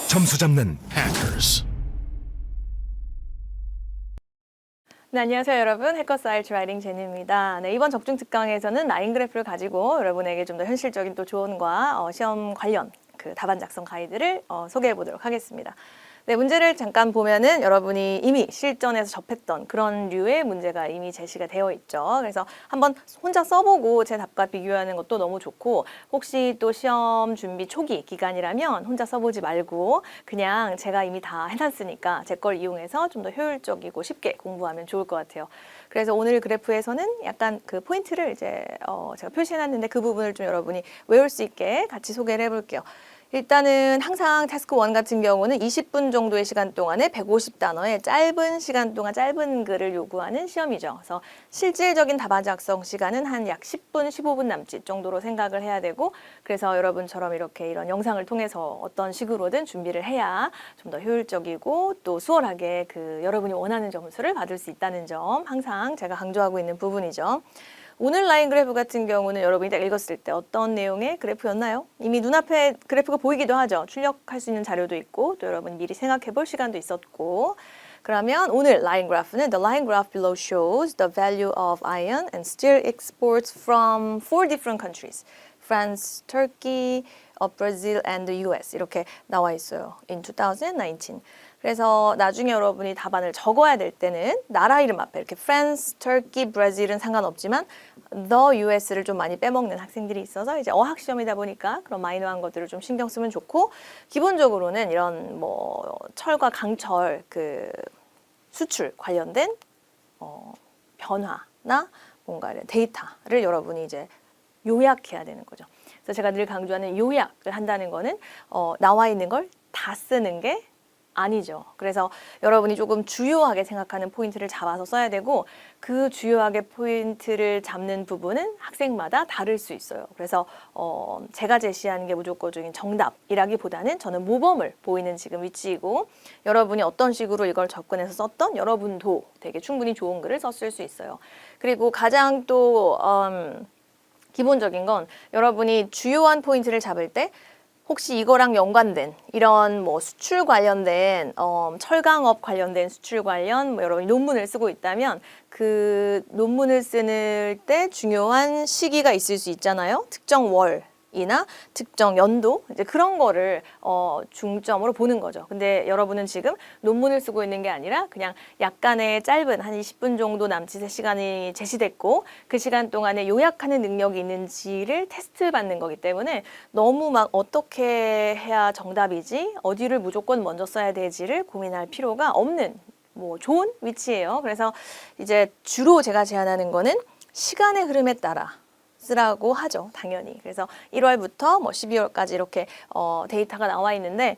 점수 잡는 Hackers. 네, 안녕하세요 여러분. 해커사이트 라이딩 제니입니다. 네, 이번 적중 특강에서는 라인 그래프를 가지고 여러분에게 좀 더 현실적인 또 조언과 시험 관련 그 답안 작성 가이드를 소개해 보도록 하겠습니다. 네, 문제를 잠깐 보면은 여러분이 이미 실전에서 접했던 그런 류의 문제가 이미 제시가 되어 있죠. 그래서 한번 혼자 써보고 제 답과 비교하는 것도 너무 좋고, 혹시 또 시험 준비 초기 기간이라면 혼자 써보지 말고 그냥 제가 이미 다 해놨으니까 제 걸 이용해서 좀 더 효율적이고 쉽게 공부하면 좋을 것 같아요. 그래서 오늘 그래프에서는 약간 그 포인트를 이제 제가 표시해놨는데 그 부분을 좀 여러분이 외울 수 있게 같이 소개를 해볼게요. 일단은 항상 태스크 1 같은 경우는 20분 정도의 시간 동안에 150단어의 짧은 시간 동안 짧은 글을 요구하는 시험이죠. 그래서 실질적인 답안 작성 시간은 한 약 10분, 15분 남짓 정도로 생각을 해야 되고, 그래서 여러분처럼 이렇게 이런 영상을 통해서 어떤 식으로든 준비를 해야 좀 더 효율적이고 또 수월하게 그 여러분이 원하는 점수를 받을 수 있다는 점 항상 제가 강조하고 있는 부분이죠. 오늘 라인 그래프 같은 경우는 여러분이 딱 읽었을 때 어떤 내용의 그래프였나요? 이미 눈앞에 그래프가 보이기도 하죠. 출력할 수 있는 자료도 있고 또 여러분이 미리 생각해 볼 시간도 있었고. 그러면 오늘 라인 그래프는 The line graph below shows the value of iron and steel exports from 4 different countries. France, Turkey, Brazil and the US 이렇게 나와 있어요. In 2019. 그래서 나중에 여러분이 답안을 적어야 될 때는 나라 이름 앞에 이렇게 France, Turkey, Brazil은 상관없지만 the US를 좀 많이 빼먹는 학생들이 있어서 이제 어학 시험이다 보니까 그런 마이너한 것들을 좀 신경 쓰면 좋고, 기본적으로는 이런 뭐 철과 강철 그 수출 관련된 변화나 뭔가 이런 데이터를 여러분이 이제 요약해야 되는 거죠. 그래서 제가 늘 강조하는 요약을 한다는 거는 나와 있는 걸 다 쓰는 게 아니죠. 그래서 여러분이 조금 주요하게 생각하는 포인트를 잡아서 써야 되고, 그 주요하게 포인트를 잡는 부분은 학생마다 다를 수 있어요. 그래서 제가 제시하는 게 무조건적인 정답이라기보다는 저는 모범을 보이는 지금 위치이고, 여러분이 어떤 식으로 이걸 접근해서 썼던 여러분도 되게 충분히 좋은 글을 썼을 수 있어요. 그리고 가장 또 기본적인 건 여러분이 주요한 포인트를 잡을 때 혹시 이거랑 연관된 이런 뭐 수출 관련된 철강업 관련된 수출 관련 뭐 여러분이 논문을 쓰고 있다면 그 논문을 쓸 때 중요한 시기가 있을 수 있잖아요. 특정 월이나 특정 연도 이제 그런 거를 중점으로 보는 거죠. 근데 여러분은 지금 논문을 쓰고 있는 게 아니라 그냥 약간의 짧은 한 20분 정도 남짓의 시간이 제시됐고 그 시간 동안에 요약하는 능력이 있는지를 테스트 받는 거기 때문에 너무 막 어떻게 해야 정답이지, 어디를 무조건 먼저 써야 되지를 고민할 필요가 없는 뭐 좋은 위치예요. 그래서 이제 주로 제가 제안하는 거는 시간의 흐름에 따라 쓰라고 하죠, 당연히. 그래서 1월부터 뭐 12월까지 이렇게 데이터가 나와 있는데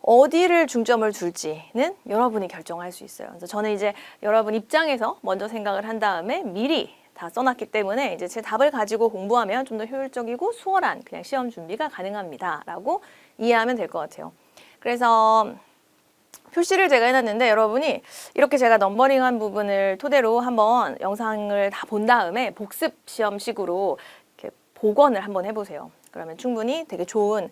어디를 중점을 둘지는 여러분이 결정할 수 있어요. 그래서 저는 이제 여러분 입장에서 먼저 생각을 한 다음에 미리 다 써놨기 때문에 이제 제 답을 가지고 공부하면 좀 더 효율적이고 수월한 그냥 시험 준비가 가능합니다라고 이해하면 될 것 같아요. 그래서 표시를 제가 해놨는데 여러분이 이렇게 제가 넘버링한 부분을 토대로 한번 영상을 다 본 다음에 복습 시험식으로 이렇게 복원을 한번 해보세요. 그러면 충분히 되게 좋은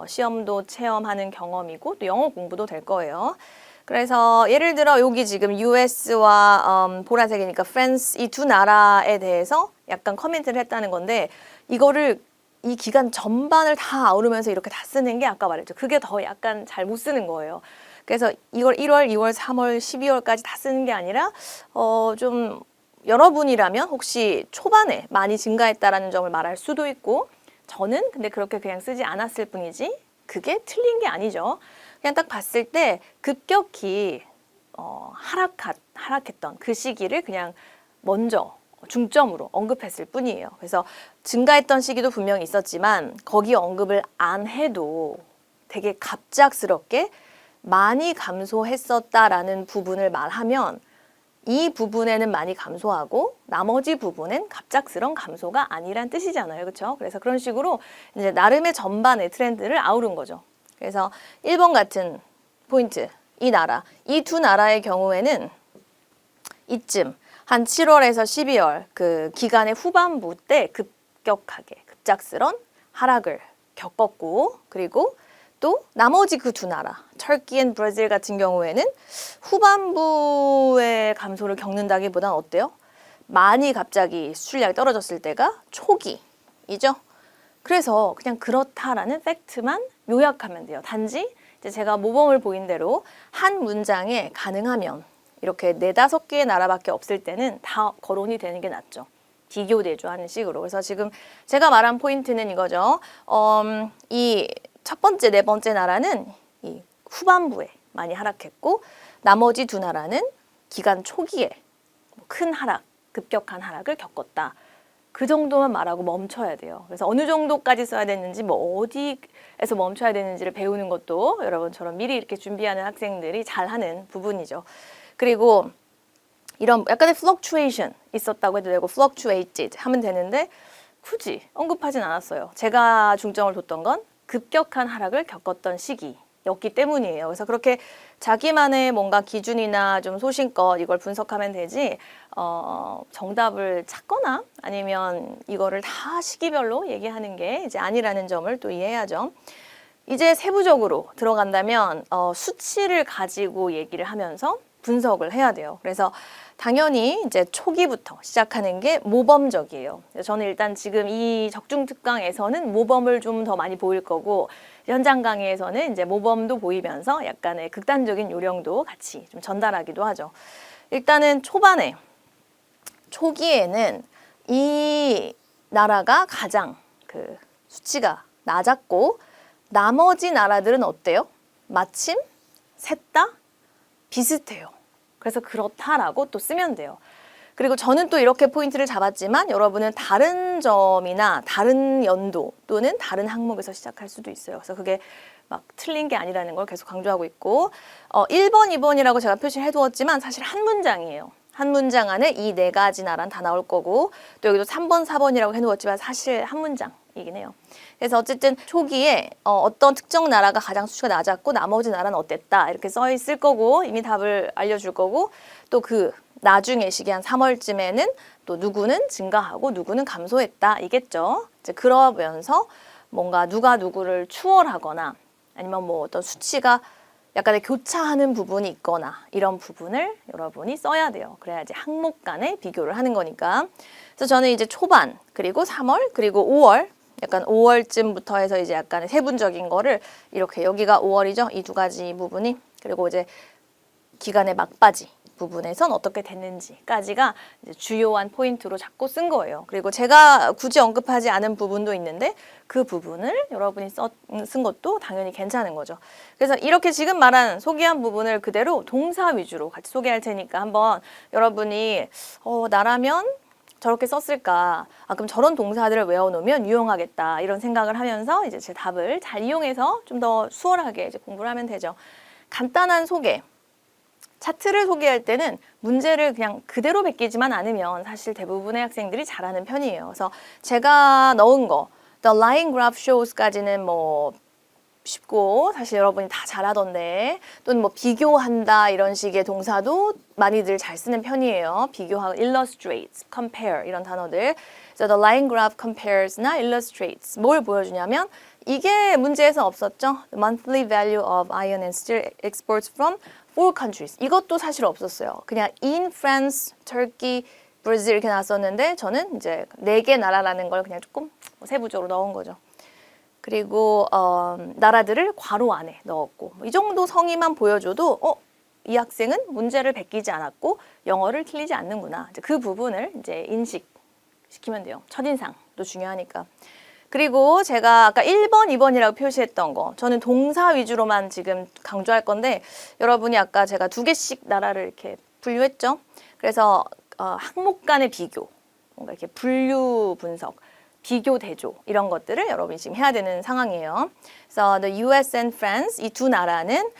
시험도 체험하는 경험이고 또 영어 공부도 될 거예요. 그래서 예를 들어 여기 지금 US와 보라색이니까 France 이 두 나라에 대해서 약간 커멘트를 했다는 건데, 이거를 이 기간 전반을 다 아우르면서 이렇게 다 쓰는 게 아까 말했죠. 그게 더 약간 잘 못 쓰는 거예요. 그래서 이걸 1월, 2월, 3월, 12월까지 다 쓰는 게 아니라 좀 여러분이라면 혹시 초반에 많이 증가했다라는 점을 말할 수도 있고, 저는 근데 그렇게 그냥 쓰지 않았을 뿐이지 그게 틀린 게 아니죠. 그냥 딱 봤을 때 급격히 하락했던 그 시기를 그냥 먼저 중점으로 언급했을 뿐이에요. 그래서 증가했던 시기도 분명히 있었지만 거기 언급을 안 해도 되게 갑작스럽게 많이 감소했었다라는 부분을 말하면 이 부분에는 많이 감소하고 나머지 부분은 갑작스러운 감소가 아니란 뜻이잖아요. 그렇죠? 그래서 그런 식으로 이제 나름의 전반의 트렌드를 아우른 거죠. 그래서 1번 같은 포인트, 이 나라, 이 두 나라의 경우에는 이쯤 한 7월에서 12월 그 기간의 후반부 때 급격하게 급작스런 하락을 겪었고, 그리고 또 나머지 그 두 나라, 터키 앤 브라질 같은 경우에는 후반부의 감소를 겪는다기보단 어때요? 많이 갑자기 수출량이 떨어졌을 때가 초기이죠. 그래서 그냥 그렇다라는 팩트만 요약하면 돼요. 단지 이제 제가 모범을 보인 대로 한 문장에 가능하면 이렇게 4-5개의 나라밖에 없을 때는 다 거론이 되는 게 낫죠. 비교 대조하는 식으로. 그래서 지금 제가 말한 포인트는 이거죠. 이 첫 번째, 4번째 나라는 이 후반부에 많이 하락했고 나머지 두 나라는 기간 초기에 큰 하락, 급격한 하락을 겪었다. 그 정도만 말하고 멈춰야 돼요. 그래서 어느 정도까지 써야 되는지, 뭐 어디에서 멈춰야 되는지를 배우는 것도 여러분처럼 미리 이렇게 준비하는 학생들이 잘하는 부분이죠. 그리고 이런 약간의 fluctuation 있었다고 해도 되고 fluctuated 하면 되는데 굳이 언급하진 않았어요. 제가 중점을 뒀던 건 급격한 하락을 겪었던 시기였기 때문이에요. 그래서 그렇게 자기만의 뭔가 기준이나 좀 소신껏 이걸 분석하면 되지 정답을 찾거나 아니면 이거를 다 시기별로 얘기하는 게 이제 아니라는 점을 또 이해해야죠. 이제 세부적으로 들어간다면 수치를 가지고 얘기를 하면서 분석을 해야 돼요. 그래서 당연히 이제 초기부터 시작하는 게 모범적이에요. 저는 일단 지금 이 적중 특강에서는 모범을 좀 더 많이 보일 거고 현장 강의에서는 이제 모범도 보이면서 약간의 극단적인 요령도 같이 좀 전달하기도 하죠. 일단은 초기에는 이 나라가 가장 그 수치가 낮았고 나머지 나라들은 어때요? 마침 셋 다 비슷해요. 그래서 그렇다라고 또 쓰면 돼요. 그리고 저는 또 이렇게 포인트를 잡았지만 여러분은 다른 점이나 다른 연도 또는 다른 항목에서 시작할 수도 있어요. 그래서 그게 막 틀린 게 아니라는 걸 계속 강조하고 있고 1번, 2번이라고 제가 표시를 해두었지만 사실 한 문장이에요. 한 문장 안에 이 4가지 나라는 다 나올 거고 또 여기도 3번, 4번이라고 해놓았지만 사실 한 문장이긴 해요. 그래서 어쨌든 초기에 어떤 특정 나라가 가장 수치가 낮았고 나머지 나라는 어땠다 이렇게 써 있을 거고 이미 답을 알려줄 거고 또 그 나중에 시기 한 3월쯤에는 또 누구는 증가하고 누구는 감소했다 이겠죠. 이제 그러면서 뭔가 누가 누구를 추월하거나 아니면 뭐 어떤 수치가 약간의 교차하는 부분이 있거나 이런 부분을 여러분이 써야 돼요. 그래야지 항목 간에 비교를 하는 거니까. 그래서 저는 이제 초반 그리고 3월 그리고 5월 약간 5월쯤부터 해서 이제 약간의 세분적인 거를 이렇게 여기가 5월이죠. 이 2가지 부분이 그리고 이제 기간의 막바지 부분에선 어떻게 됐는지까지가 이제 주요한 포인트로 잡고 쓴 거예요. 그리고 제가 굳이 언급하지 않은 부분도 있는데 그 부분을 여러분이 쓴 것도 당연히 괜찮은 거죠. 그래서 이렇게 지금 말한 소개한 부분을 그대로 동사 위주로 같이 소개할 테니까 한번 여러분이 나라면 저렇게 썼을까? 그럼 저런 동사들을 외워놓으면 유용하겠다. 이런 생각을 하면서 이제 제 답을 잘 이용해서 좀 더 수월하게 이제 공부를 하면 되죠. 간단한 소개. 차트를 소개할 때는 문제를 그냥 그대로 베끼지만 않으면 사실 대부분의 학생들이 잘하는 편이에요. 그래서 제가 넣은 거, The line graph shows까지는 뭐 쉽고 사실 여러분이 다 잘하던데 또는 뭐 비교한다 이런 식의 동사도 많이들 잘 쓰는 편이에요. 비교하고 illustrates, compare 이런 단어들. 그래서 the line graph compares나 illustrates 뭘 보여주냐면 이게 문제에서 없었죠. The monthly value of iron and steel exports from 4 countries. 이것도 사실 없었어요. 그냥 in France, Turkey, Brazil 이렇게 나왔었는데 저는 이제 4개 나라라는 걸 그냥 조금 세부적으로 넣은 거죠. 그리고 나라들을 괄호 안에 넣었고 이 정도 성의만 보여줘도 이 학생은 문제를 베끼지 않았고 영어를 틀리지 않는구나. 이제 그 부분을 이제 인식시키면 돼요. 첫인상도 중요하니까. 그리고 제가 아까 1번, 2번이라고 표시했던 거 저는 동사 위주로만 지금 강조할 건데 여러분이 아까 제가 2개씩 나라를 이렇게 분류했죠. 그래서 항목 간의 비교, 뭔가 이렇게 분류 분석, 비교 대조 이런 것들을 여러분이 지금 해야 되는 상황이에요. 그래서 the US and France 이 두 나라는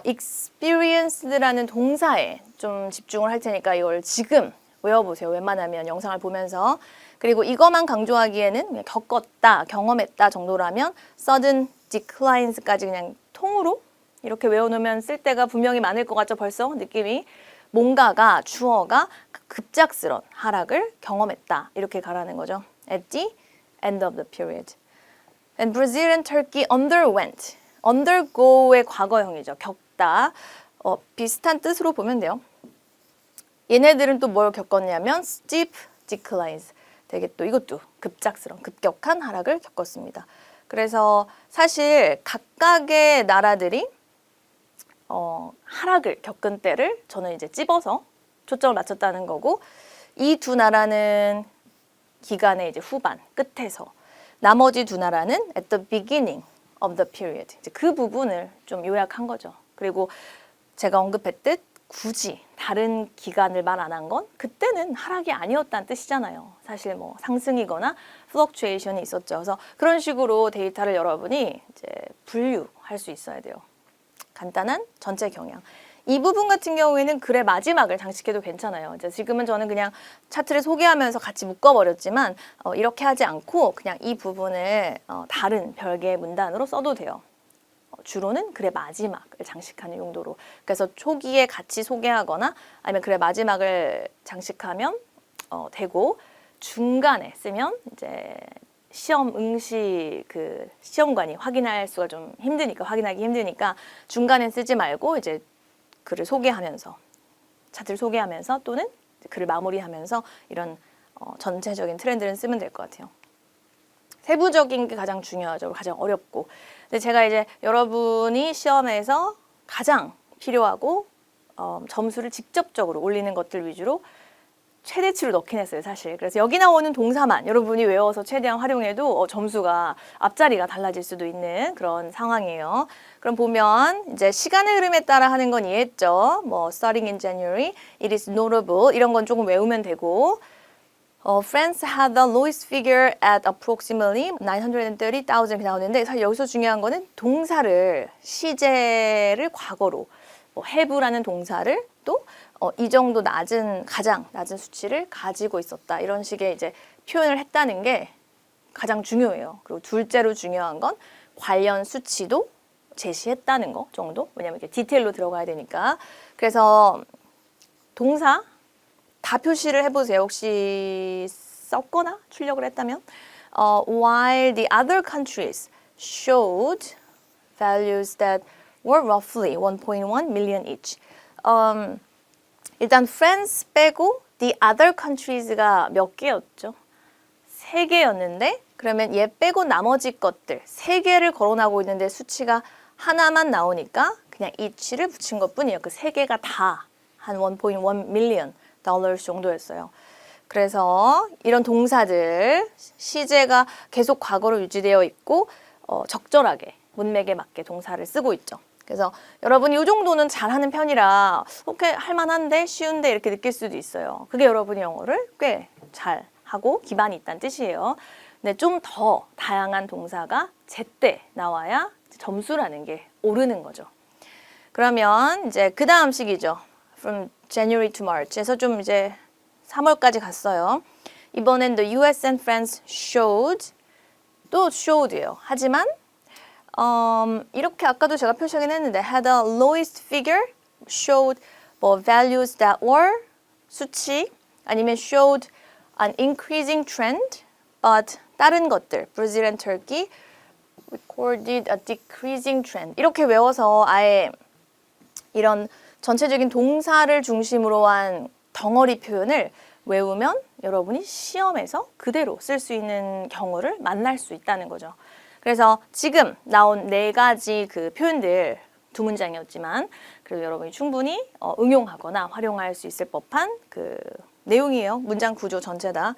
experienced라는 동사에 좀 집중을 할 테니까 이걸 지금 외워보세요. 웬만하면 영상을 보면서. 그리고 이것만 강조하기에는 그냥 겪었다, 경험했다 정도라면 sudden declines까지 그냥 통으로 이렇게 외워놓으면 쓸 때가 분명히 많을 것 같죠. 벌써 느낌이. 뭔가가, 주어가 급작스런 하락을 경험했다. 이렇게 가라는 거죠. At the end of the period. And Brazil and Turkey underwent. undergo의 과거형이죠. 겪다. 비슷한 뜻으로 보면 돼요. 얘네들은 또 뭘 겪었냐면 steep declines. 되게 또 이것도 급작스러운 급격한 하락을 겪었습니다. 그래서 사실 각각의 나라들이 하락을 겪은 때를 저는 이제 찝어서 초점을 맞췄다는 거고, 이 두 나라는 기간의 이제 후반, 끝에서, 나머지 두 나라는 at the beginning of the period. 이제 그 부분을 좀 요약한 거죠. 그리고 제가 언급했듯 굳이 다른 기간을 말 안 한 건 그때는 하락이 아니었다는 뜻이잖아요. 사실 뭐 상승이거나 플럭추에이션이 있었죠. 그래서 그런 식으로 데이터를 여러분이 이제 분류할 수 있어야 돼요. 간단한 전체 경향. 이 부분 같은 경우에는 글의 마지막을 장식해도 괜찮아요. 이제 지금은 저는 그냥 차트를 소개하면서 같이 묶어버렸지만 이렇게 하지 않고 그냥 이 부분을 다른 별개의 문단으로 써도 돼요. 주로는 글의 마지막을 장식하는 용도로. 그래서 초기에 같이 소개하거나 아니면 글의 마지막을 장식하면 되고, 중간에 쓰면 이제 시험 응시 그 시험관이 확인할 수가 좀 힘드니까, 확인하기 힘드니까 중간에 쓰지 말고 이제 글을 소개하면서, 차트를 소개하면서 또는 글을 마무리하면서 이런 전체적인 트렌드를 쓰면 될 것 같아요. 세부적인 게 가장 중요하죠. 가장 어렵고. 근데 제가 이제 여러분이 시험에서 가장 필요하고 점수를 직접적으로 올리는 것들 위주로 최대치로 넣긴 했어요, 사실. 그래서 여기 나오는 동사만 여러분이 외워서 최대한 활용해도 점수가 앞자리가 달라질 수도 있는 그런 상황이에요. 그럼 보면 이제 시간의 흐름에 따라 하는 건 이해했죠. 뭐 starting in January, it is notable 이런 건 조금 외우면 되고, France had the lowest figure at approximately 930,000 이렇게 나오는데, 사실 여기서 중요한 거는 동사를, 시제를 과거로 have라는 동사를 또 이 정도 낮은, 가장 낮은 수치를 가지고 있었다, 이런 식의 이제 표현을 했다는 게 가장 중요해요. 그리고 둘째로 중요한 건 관련 수치도 제시했다는 거 정도. 왜냐면 이렇게 디테일로 들어가야 되니까. 그래서 동사 다 표시를 해보세요. 혹시 썼거나 출력을 했다면. While the other countries showed values that were roughly 1.1 million each. 일단 France 빼고 the other countries가 몇 개였죠? 3개였는데, 그러면 얘 빼고 나머지 것들 3개를 거론하고 있는데 수치가 하나만 나오니까 그냥 each를 붙인 것뿐이에요. 그 3개가 다 한 1.1 million 달러 정도였어요. 그래서 이런 동사들, 시제가 계속 과거로 유지되어 있고 적절하게 문맥에 맞게 동사를 쓰고 있죠. 그래서 여러분이 이 정도는 잘하는 편이라 오케이 할만한데, 쉬운데 이렇게 느낄 수도 있어요. 그게 여러분이 영어를 꽤 잘하고 기반이 있다는 뜻이에요. 근데 좀 더 다양한 동사가 제때 나와야 점수라는 게 오르는 거죠. 그러면 이제 그 다음 시기죠. From January to March에서 좀 이제 3월까지 갔어요. 이번엔 the US and France showed, 또 showed예요. 하지만 이렇게 아까도 제가 표시하긴 했는데 had the lowest figure, showed 뭐 values that were, 수치, 아니면 showed an increasing trend, but 다른 것들, Brazil and Turkey recorded a decreasing trend. 이렇게 외워서 아예 이런 전체적인 동사를 중심으로 한 덩어리 표현을 외우면 여러분이 시험에서 그대로 쓸 수 있는 경우를 만날 수 있다는 거죠. 그래서 지금 나온 4가지 그 표현들 2문장이었지만 그래도 여러분이 충분히 응용하거나 활용할 수 있을 법한 그 내용이에요. 문장 구조 전체 다.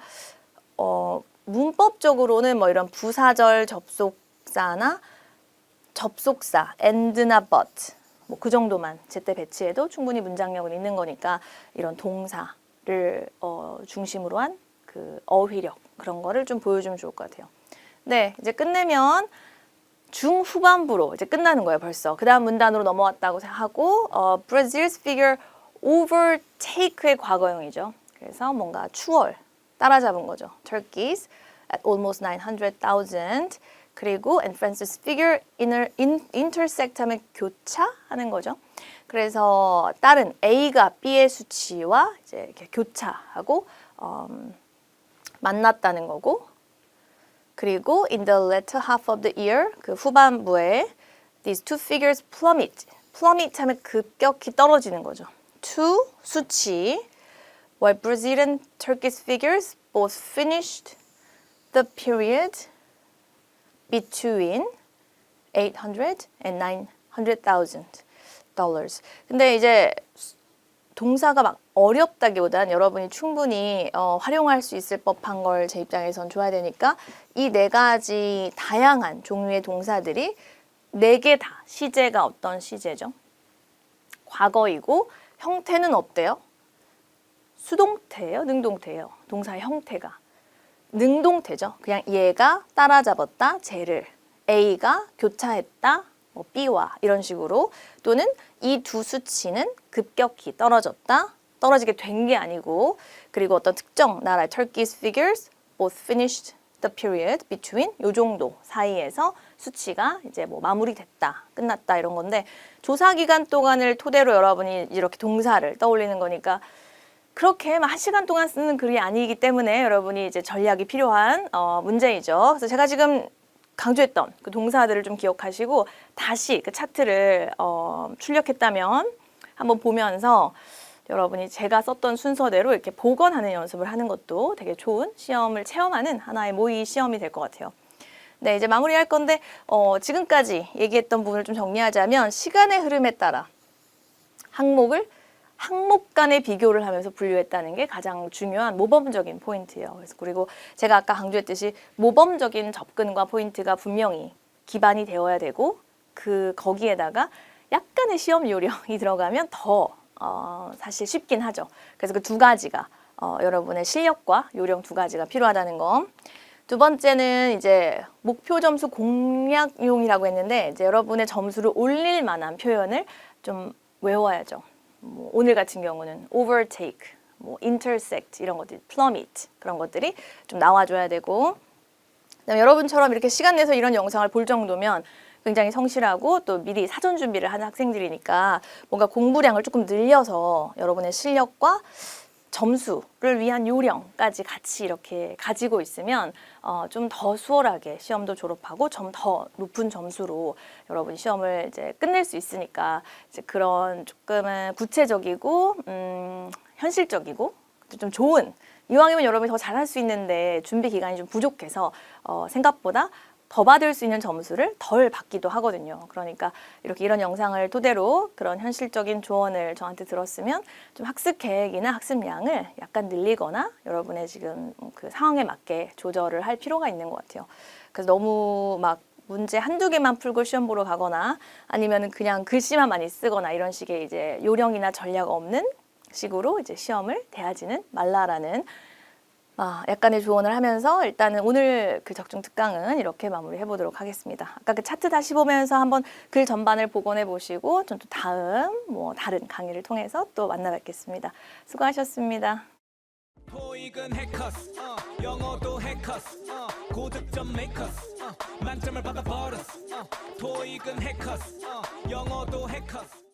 문법적으로는 뭐 이런 부사절 접속사나 접속사, and나 but 뭐 그 정도만 제때 배치해도 충분히 문장력은 있는 거니까 이런 동사를 중심으로 한 그 어휘력 그런 거를 좀 보여주면 좋을 것 같아요. 네, 이제 끝내면 중후반부로 이제 끝나는 거예요, 벌써. 그 다음 문단으로 넘어왔다고 하고 Brazil's figure overtake의 과거형이죠. 그래서 뭔가 추월, 따라잡은 거죠. Turkey's at almost 900,000. 그리고 and France's figure intersect 하면 교차하는 거죠. 그래서 다른 A가 B의 수치와 이제 이렇게 교차하고 만났다는 거고, 그리고 in the latter half of the year 그 후반부에 These two figures plummet. plummet 하면 급격히 떨어지는 거죠. two 수치. While Brazilian Turkish figures both finished the period between 800 and 900,000 dollars. 근데 이제 동사가 막 어렵다기보다는 여러분이 충분히 활용할 수 있을 법한 걸 제 입장에선 줘야 되니까 이 네 가지 다양한 종류의 동사들이 네 개 다 시제가 어떤 시제죠? 과거이고 형태는 어때요? 수동태예요? 능동태예요? 동사의 형태가. 능동태죠. 그냥 얘가 따라잡았다, 쟤를. A가 교차했다, 뭐 B와 이런 식으로. 또는 이 두 수치는 급격히 떨어졌다, 떨어지게 된 게 아니고. 그리고 어떤 특정 나라의 Turkish figures both finished the period between 요 정도 사이에서 수치가 이제 뭐 마무리됐다, 끝났다 이런 건데 조사 기간 동안을 토대로 여러분이 이렇게 동사를 떠올리는 거니까 그렇게 막 1시간 동안 쓰는 글이 아니기 때문에 여러분이 이제 전략이 필요한 문제이죠. 그래서 제가 지금 강조했던 그 동사들을 좀 기억하시고 다시 그 차트를 출력했다면 한번 보면서 여러분이 제가 썼던 순서대로 이렇게 복원하는 연습을 하는 것도 되게 좋은 시험을 체험하는 하나의 모의 시험이 될 것 같아요. 네, 이제 마무리할 건데 지금까지 얘기했던 부분을 좀 정리하자면 시간의 흐름에 따라 항목을 항목 간의 비교를 하면서 분류했다는 게 가장 중요한 모범적인 포인트예요. 그래서 그리고 제가 아까 강조했듯이 모범적인 접근과 포인트가 분명히 기반이 되어야 되고 거기에다가 약간의 시험 요령이 들어가면 더 사실 쉽긴 하죠. 그래서 그 두 가지가 여러분의 실력과 요령 두 가지가 필요하다는 거. 두 번째는 이제 목표 점수 공략용이라고 했는데 이제 여러분의 점수를 올릴 만한 표현을 좀 외워야죠. 뭐 오늘 같은 경우는 overtake, 뭐 intersect 이런 것들, plummet 그런 것들이 좀 나와줘야 되고 그다음에 여러분처럼 이렇게 시간 내서 이런 영상을 볼 정도면 굉장히 성실하고 또 미리 사전 준비를 하는 학생들이니까 뭔가 공부량을 조금 늘려서 여러분의 실력과 점수를 위한 요령까지 같이 이렇게 가지고 있으면 좀 더 수월하게 시험도 졸업하고 좀 더 높은 점수로 여러분이 시험을 이제 끝낼 수 있으니까 이제 그런 조금은 구체적이고 현실적이고 좀 좋은 이왕이면 여러분이 더 잘할 수 있는데 준비 기간이 좀 부족해서 생각보다 더 받을 수 있는 점수를 덜 받기도 하거든요. 그러니까 이렇게 이런 영상을 토대로 그런 현실적인 조언을 저한테 들었으면 좀 학습 계획이나 학습량을 약간 늘리거나 여러분의 지금 그 상황에 맞게 조절을 할 필요가 있는 것 같아요. 그래서 너무 막 문제 한두 개만 풀고 시험 보러 가거나 아니면은 그냥 글씨만 많이 쓰거나 이런 식의 이제 요령이나 전략 없는 식으로 이제 시험을 대하지는 말라라는 약간의 조언을 하면서 일단은 오늘 그 적중 특강은 이렇게 마무리해 보도록 하겠습니다. 아까 그 차트 다시 보면서 한번 글 전반을 복원해 보시고 전 또 다음 뭐 다른 강의를 통해서 또 만나 뵙겠습니다. 수고하셨습니다. 토익은 해커스, 영어도 해커스, 고득점 메이커스, 만점을 받아버렸어. 토익은 해커스, 영어도 해커스.